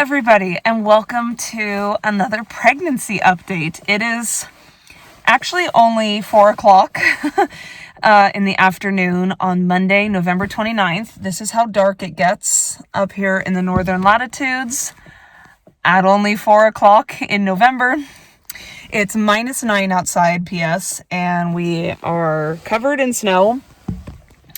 everybody, and welcome to another pregnancy update. It is actually only 4 o'clock in the afternoon on Monday, November 29th. This is how dark it gets up here in the northern latitudes at only 4 o'clock in November. It's -9 outside, PS, and we are covered in snow.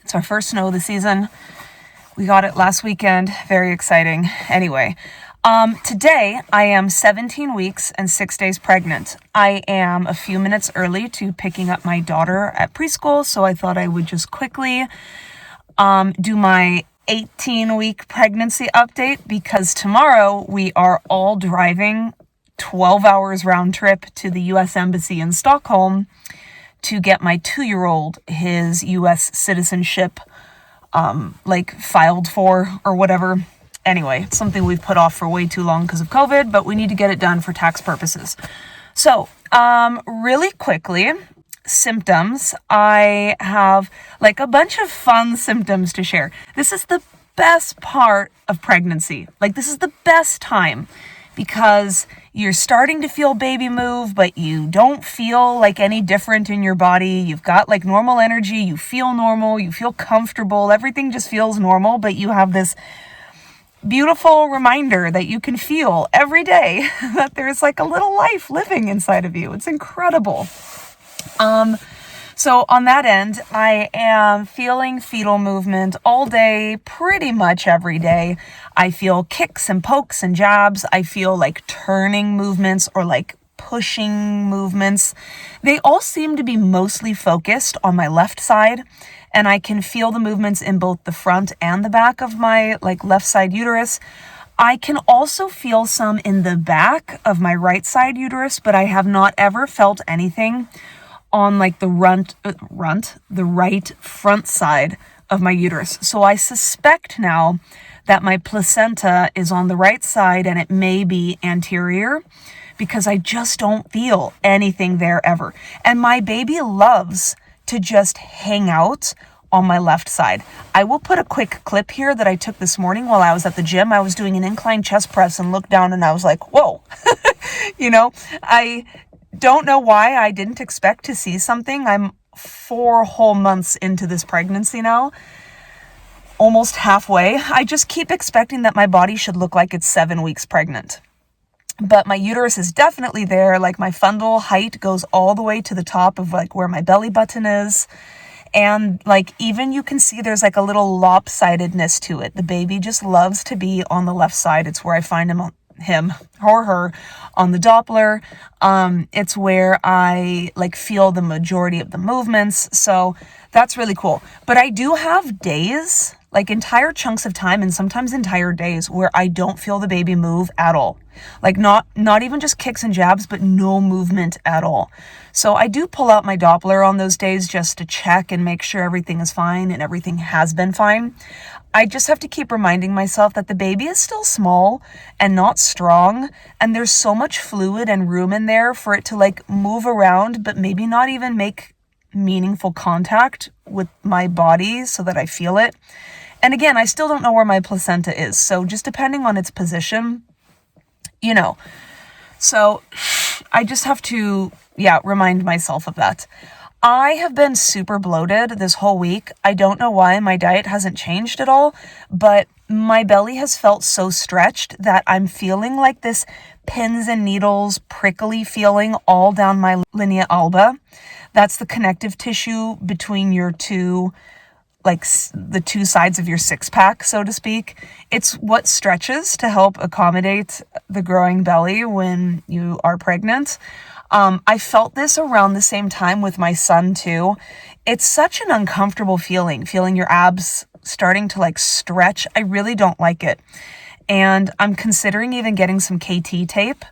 It's our first snow of the season. We got it last weekend. Very exciting. Anyway, today I am 17 weeks and 6 days pregnant. I am a few minutes early to picking up my daughter at preschool, so I thought I would just quickly do my 18-week pregnancy update because tomorrow we are all driving 12 hours round trip to the U.S. Embassy in Stockholm to get my 2-year-old his U.S. citizenship filed for or whatever. Anyway, it's something we've put off for way too long because of COVID, but we need to get it done for tax purposes. So, really quickly, symptoms. I have a bunch of fun symptoms to share. This is the best part of pregnancy. This is the best time because you're starting to feel baby move, but you don't feel any different in your body. You've got normal energy. You feel normal. You feel comfortable. Everything just feels normal, but you have this beautiful reminder that you can feel every day that there's a little life living inside of you. It's incredible. So on that end, I am feeling fetal movement all day, pretty much every day. I feel kicks and pokes and jabs. I feel turning movements or pushing movements. They all seem to be mostly focused on my left side, and I can feel the movements in both the front and the back of my left side uterus. I can also feel some in the back of my right side uterus, but I have not ever felt anything on the right front side of my uterus. So I suspect now that my placenta is on the right side and it may be anterior because I just don't feel anything there ever. And my baby loves to just hang out on my left side. I will put a quick clip here that I took this morning while I was at the gym. I was doing an incline chest press and looked down and I was like, whoa, I don't know why I didn't expect to see something. I'm 4 whole months into this pregnancy now, almost halfway. I just keep expecting that my body should look like it's 7 weeks pregnant. But my uterus is definitely there. My fundal height goes all the way to the top of where my belly button is. And even you can see there's a little lopsidedness to it. The baby just loves to be on the left side. It's where I find him or her on the Doppler. It's where I feel the majority of the movements. So that's really cool. But I do have days, entire chunks of time and sometimes entire days where I don't feel the baby move at all. Not even just kicks and jabs, but no movement at all. So I do pull out my Doppler on those days just to check and make sure everything is fine, and everything has been fine. I just have to keep reminding myself that the baby is still small and not strong, and there's so much fluid and room in there for it to move around, but maybe not even make meaningful contact with my body so that I feel it. And again, I still don't know where my placenta is, so just depending on its position, So I just have to, remind myself of that. I have been super bloated this whole week. I don't know why my diet hasn't changed at all, but my belly has felt so stretched that I'm feeling this pins and needles, prickly feeling all down my linea alba. That's the connective tissue between your two, the two sides of your six-pack, so to speak. It's what stretches to help accommodate the growing belly when you are pregnant. I felt this around the same time with my son too. It's such an uncomfortable feeling your abs starting to stretch. I really don't like it. And I'm considering even getting some KT tape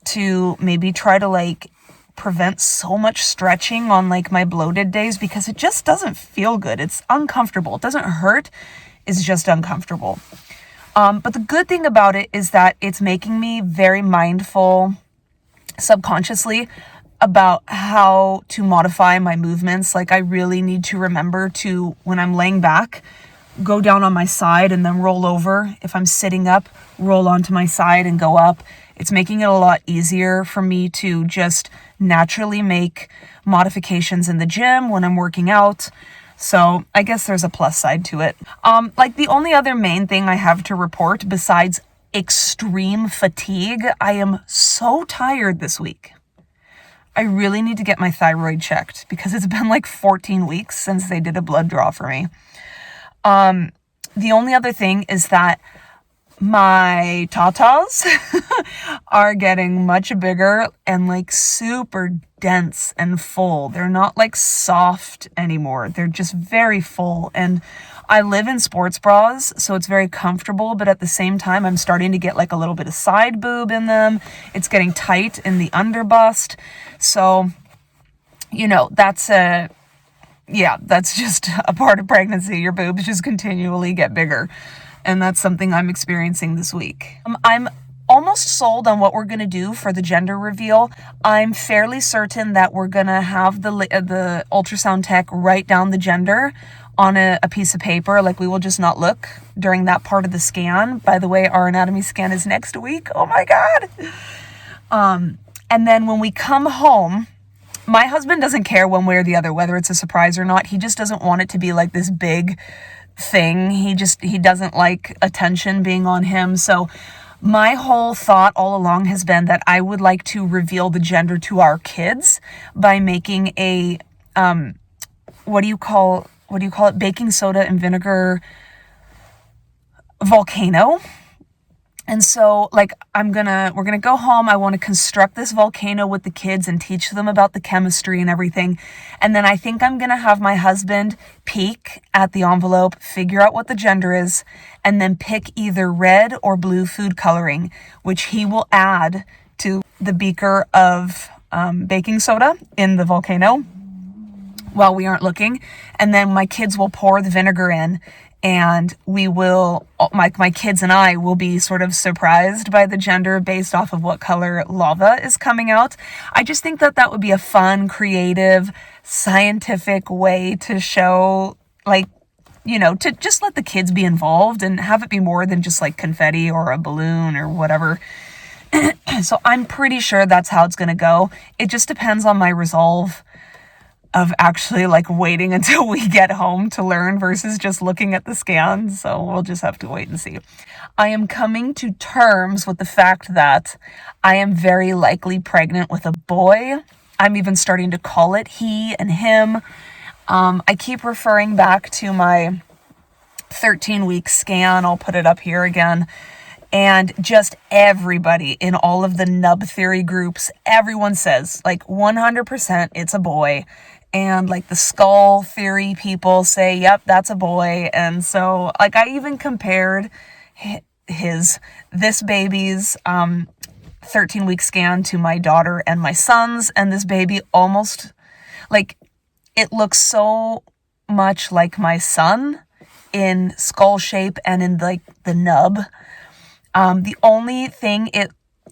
to maybe try to prevent so much stretching on my bloated days because it just doesn't feel good. It's uncomfortable. It doesn't hurt. It's just uncomfortable. But the good thing about it is that it's making me very mindful subconsciously about how to modify my movements. I really need to remember to, when I'm laying back, go down on my side and then roll over. If I'm sitting up, roll onto my side and go up. It's making it a lot easier for me to just naturally make modifications in the gym when I'm working out. So I guess there's a plus side to it. Like the only other main thing I have to report besides extreme fatigue, I am so tired this week. I really need to get my thyroid checked because it's been like 14 weeks since they did a blood draw for me. The only other thing is that my tatas are getting much bigger and like super dense and full. They're not like soft anymore. They're just very full. And I live in sports bras, so it's very comfortable, but at the same time, I'm starting to get like a little bit of side boob in them. It's getting tight in the underbust. So, that's just a part of pregnancy. Your boobs just continually get bigger. And that's something I'm experiencing this week. I'm almost sold on what we're going to do for the gender reveal. I'm fairly certain that we're going to have the ultrasound tech write down the gender on a piece of paper. Like, we will just not look during that part of the scan. By the way, our anatomy scan is next week. Oh my God. And then when we come home, my husband doesn't care one way or the other, whether it's a surprise or not. He just doesn't want it to be like this big thing. He doesn't like attention being on him. So my whole thought all along has been that I would like to reveal the gender to our kids by making a, what do you call it? Baking soda and vinegar volcano. And so, like, we're gonna go home. I want to construct this volcano with the kids and teach them about the chemistry and everything. And then I think I'm gonna have my husband peek at the envelope, figure out what the gender is, and then pick either red or blue food coloring, which he will add to the beaker of baking soda in the volcano while we aren't looking. And then my kids will pour the vinegar in. And we will, my kids and I will be sort of surprised by the gender based off of what color lava is coming out. I just think that would be a fun, creative, scientific way to show, like, to just let the kids be involved and have it be more than just like confetti or a balloon or whatever. So I'm pretty sure that's how it's going to go. It just depends on my resolve of actually like waiting until we get home to learn versus just looking at the scans. So we'll just have to wait and see. I am coming to terms with the fact that I am very likely pregnant with a boy. I'm even starting to call it he and him. I keep referring back to my 13-week scan. I'll put it up here again. And just everybody in all of the nub theory groups, everyone says like 100% it's a boy. And like the skull theory people say, yep, that's a boy. And so like I even compared this baby's 13-week scan to my daughter and my son's, and this baby almost like it looks so much like my son in skull shape and in like the nub. The only thing it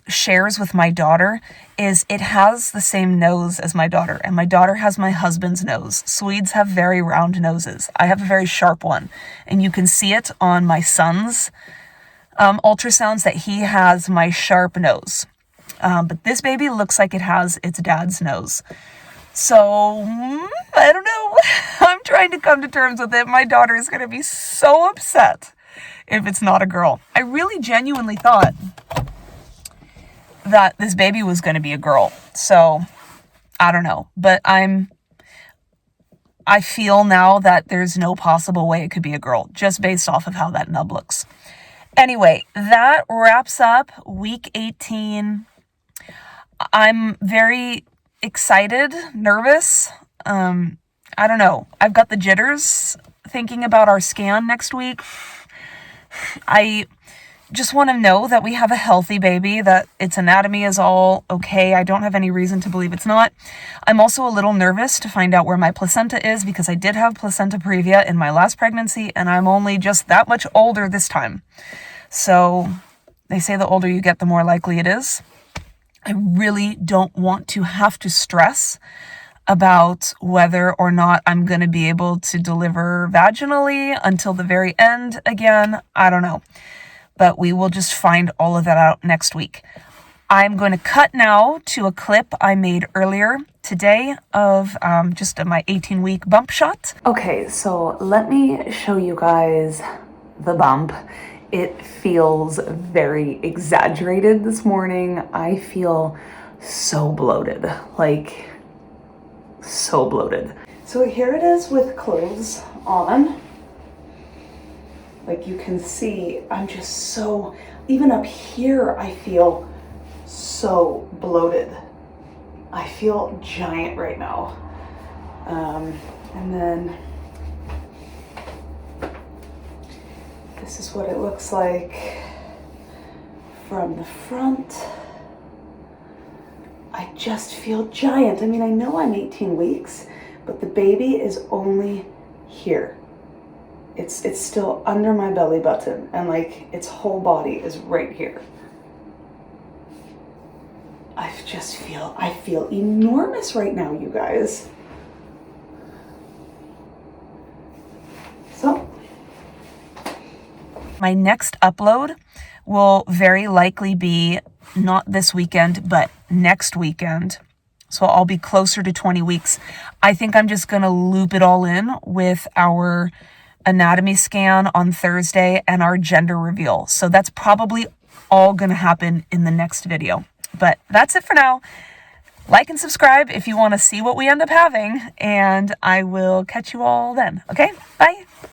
shares with my daughter is it has the same nose as my daughter, and my daughter has my husband's nose. Swedes have very round noses. I have a very sharp one, and you can see it on my son's ultrasounds that he has my sharp nose. But this baby looks like it has its dad's nose. So, I don't know. I'm trying to come to terms with it. My daughter is going to be so upset if it's not a girl. I really genuinely thought that this baby was going to be a girl. So, I don't know. But I feel now that there's no possible way it could be a girl, just based off of how that nub looks. Anyway, that wraps up week 18. I'm very excited, nervous. I don't know. I've got the jitters thinking about our scan next week. I just want to know that we have a healthy baby, that its anatomy is all okay. I don't have any reason to believe it's not. I'm also a little nervous to find out where my placenta is because I did have placenta previa in my last pregnancy, and I'm only just that much older this time. So they say the older you get, the more likely it is. I really don't want to have to stress about whether or not I'm going to be able to deliver vaginally until the very end again. I don't know. But we will just find all of that out next week. I'm going to cut now to a clip I made earlier today of just my 18-week bump shot. Okay, so let me show you guys the bump. It feels very exaggerated this morning. I feel so bloated, like so bloated. So here it is with clothes on. Like you can see, I'm just so, even up here, I feel so bloated. I feel giant right now. And then this is what it looks like from the front. I just feel giant. I mean, I know I'm 18 weeks, but the baby is only here. It's still under my belly button, and like its whole body is right here. I feel enormous right now, you guys. So my next upload will very likely be not this weekend, but next weekend. So I'll be closer to 20 weeks. I think I'm just going to loop it all in with our anatomy scan on Thursday and our gender reveal. So that's probably all going to happen in the next video. But that's it for now. Like and subscribe if you want to see what we end up having, and I will catch you all then. Okay? Bye.